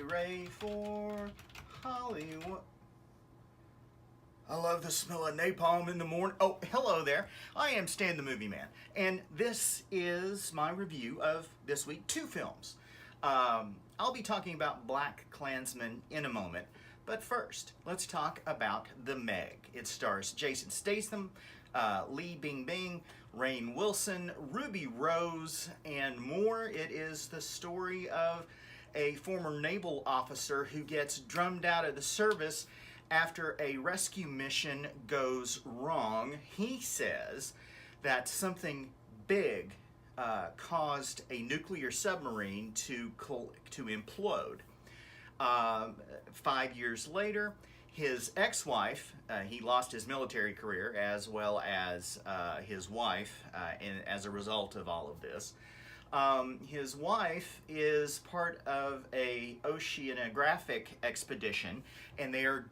ready for Hollywood. I love the smell of napalm in the morning. Oh, hello there. I am Stan the Movie Man, and this is my review of this week 2 films. I'll be talking about BlacKkKlansman in a moment, but first, let's talk about The Meg. It stars Jason Statham, Lee Bingbing, Rainn Wilson, Ruby Rose, and more. It is the story of a former naval officer who gets drummed out of the service after a rescue mission goes wrong. He says that something big caused a nuclear submarine to implode. 5 years later, his ex-wife, he lost his military career as well as his wife as a result of all of this. His wife is part of a oceanographic expedition, and they are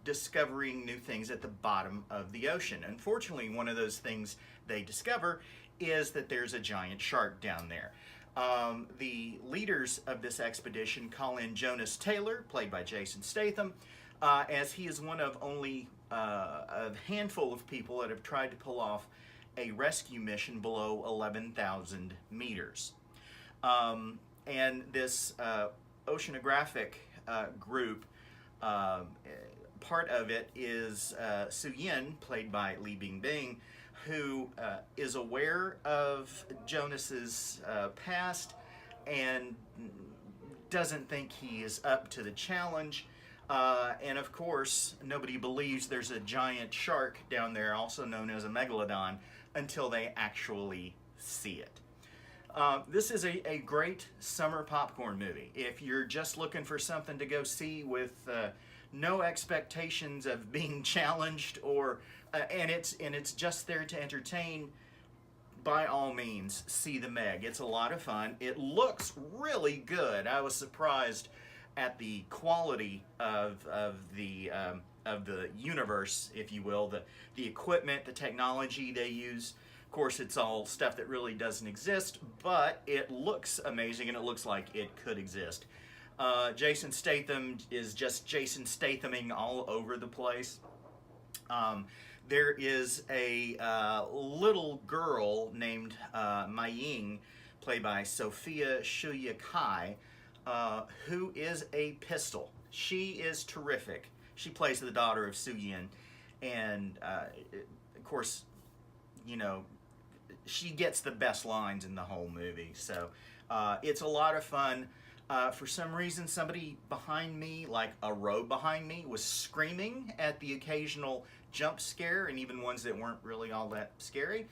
discovering new things at the bottom of the ocean. Unfortunately, one of those things they discover is that there's a giant shark down there. The leaders of this expedition call in Jonas Taylor, played by Jason Statham, as he is one of only a handful of people that have tried to pull off a rescue mission below 11,000 meters. And this oceanographic group, part of it is Su Yin, played by Lee Bingbing, who is aware of Jonas's past and doesn't think he is up to the challenge. And of course, nobody believes there's a giant shark down there, also known as a megalodon, until they actually see it. This is a great summer popcorn movie. If you're just looking for something to go see with no expectations of being challenged, or and it's just there to entertain, by all means, see The Meg. It's a lot of fun. It looks really good. I was surprised at the quality of the universe, if you will, the equipment, the technology they use. Of course, it's all stuff that really doesn't exist, but it looks amazing, and it looks like it could exist. Jason Statham is just Jason Stathaming all over the place. There is a little girl named Mai Ying, played by Sophia Shuya Kai, who is a pistol. She is terrific. She plays the daughter of Su Yin, and of course, you know, she gets the best lines in the whole movie. So it's a lot of fun. For some reason, somebody behind me, like a row behind me, was screaming at the occasional jump scare, and even ones that weren't really all that scary.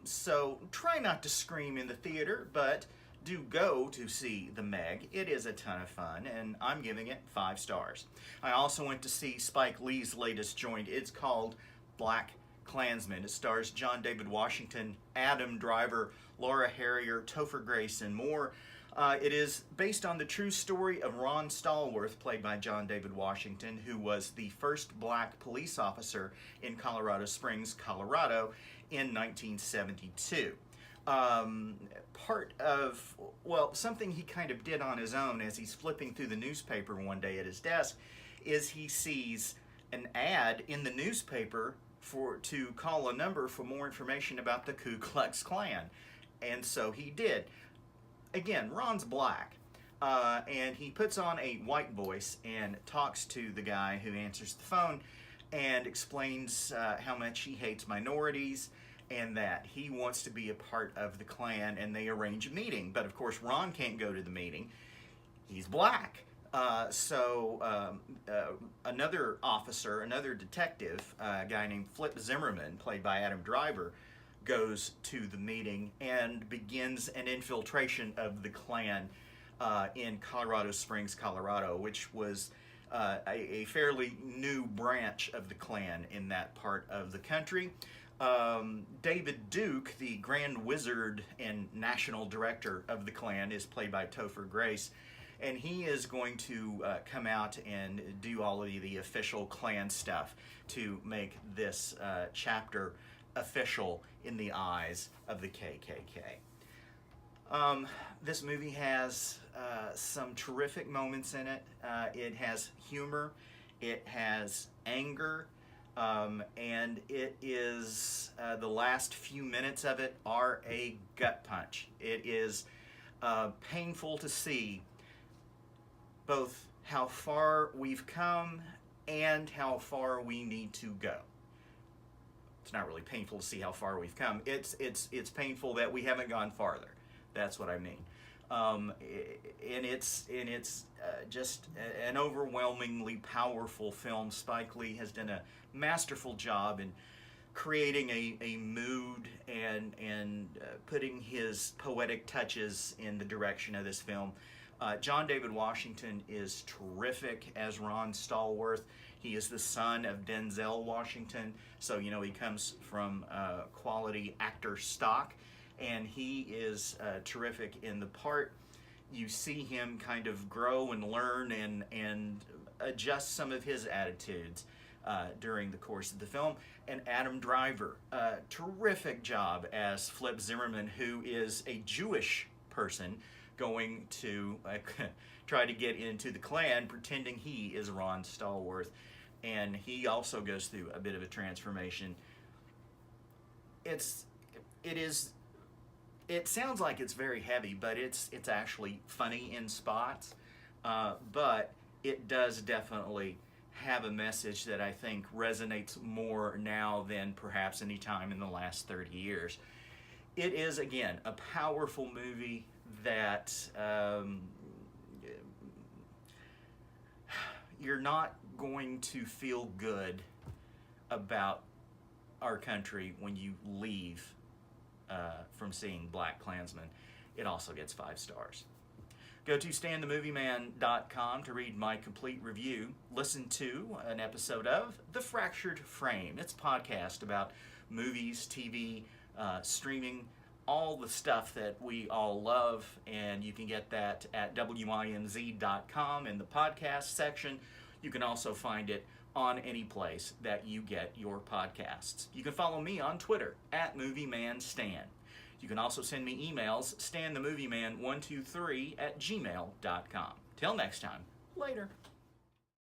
So try not to scream in the theater, but do go to see The Meg. It is a ton of fun, and I'm giving it 5 stars. I also went to see Spike Lee's latest joint. It's called BlacKkKlansman. It stars John David Washington, Adam Driver, Laura Harrier, Topher Grace, and more. It is based on the true story of Ron Stallworth, played by John David Washington, who was the first black police officer in Colorado Springs, Colorado, in 1972. Part of, well, something he kind of did on his own as he's flipping through the newspaper one day at his desk is he sees an ad in the newspaper to call a number for more information about the Ku Klux Klan. And so he did. Again, Ron's black, and he puts on a white voice and talks to the guy who answers the phone and explains how much he hates minorities and that he wants to be a part of the Klan, and they arrange a meeting. But of course, Ron can't go to the meeting. He's black. So another officer, another detective, a guy named Flip Zimmerman, played by Adam Driver, goes to the meeting and begins an infiltration of the Klan in Colorado Springs, Colorado, which was a fairly new branch of the Klan in that part of the country. David Duke, the Grand Wizard and National Director of the Klan, is played by Topher Grace, and he is going to come out and do all of the official Klan stuff to make this chapter official in the eyes of the KKK. This movie has some terrific moments in it. It has humor, it has anger, and it is the last few minutes of it are a gut punch. It is painful to see both how far we've come and how far we need to go. It's not really painful to see how far we've come. It's painful that we haven't gone farther. That's what I mean. And it's just an overwhelmingly powerful film. Spike Lee has done a masterful job in creating a mood and putting his poetic touches in the direction of this film. John David Washington is terrific as Ron Stallworth. He is the son of Denzel Washington, so you know he comes from quality actor stock, and he is terrific in the part. You see him kind of grow and learn and adjust some of his attitudes during the course of the film. And Adam Driver, terrific job as Flip Zimmerman, who is a Jewish person going to try to get into the Klan, pretending he is Ron Stallworth. And he also goes through a bit of a transformation. It sounds like it's very heavy, but it's actually funny in spots. But it does definitely have a message that I think resonates more now than perhaps any time in the last 30 years. It is, again, a powerful movie that you're not going to feel good about our country when you leave from seeing BlacKkKlansman. It also gets 5 stars. Go to StanTheMovieMan.com to read my complete review. Listen to an episode of The Fractured Frame. It's a podcast about movies, TV, streaming, all the stuff that we all love, and you can get that at WINZ.com in the podcast section. You can also find it on any place that you get your podcasts. You can follow me on Twitter at MovieManStan. You can also send me emails, StanTheMovieMan123 at gmail.com. Till next time, later.